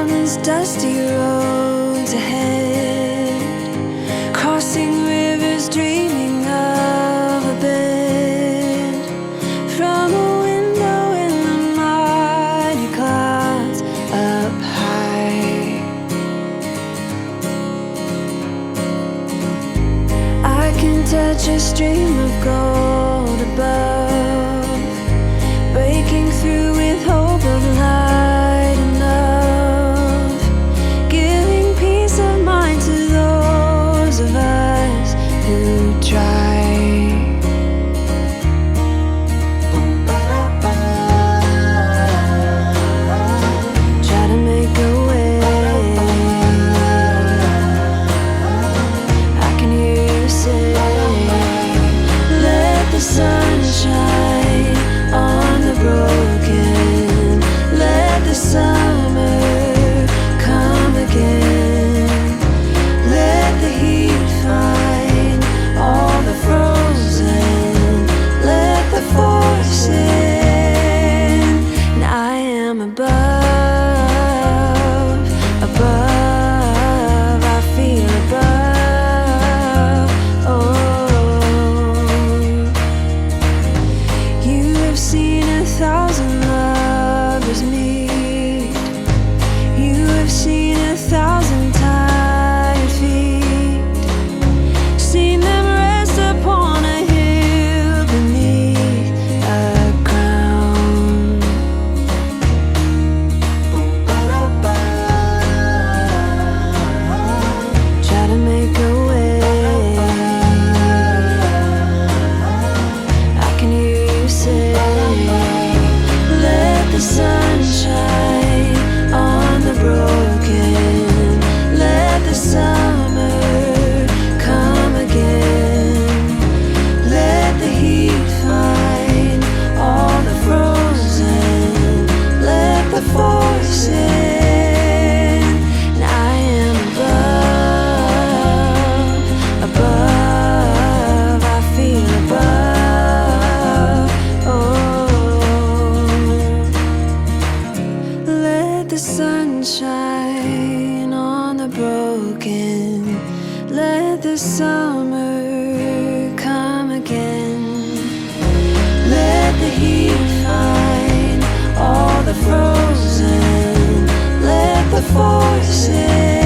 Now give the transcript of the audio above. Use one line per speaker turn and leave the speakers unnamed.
mountains, dusty roads ahead, crossing rivers, dreaming of a bed from a window in the mighty clouds up high. I can touch a stream of gold above, breaking through with hope of light enough, giving peace of mind to those of us who try. Try to make a way. I can hear you say, let the sun shine on the broken, let the summer come again, let the heat find all the frozen, let the force in. And I am above, above, I feel above. Oh, you have seen 1,000 lovers meet. You have seen 1,000 tired feet, seen them rest upon a hill beneath a crown. Try to make a way. I can hear you say, let the sun shine on the broken, let the summer come again, let the heat find all the frozen, let the force in. And I am above, above, I feel above. Oh, let the sun shine on the broken, let the summer come again, let the heat find all the frozen, let the force in.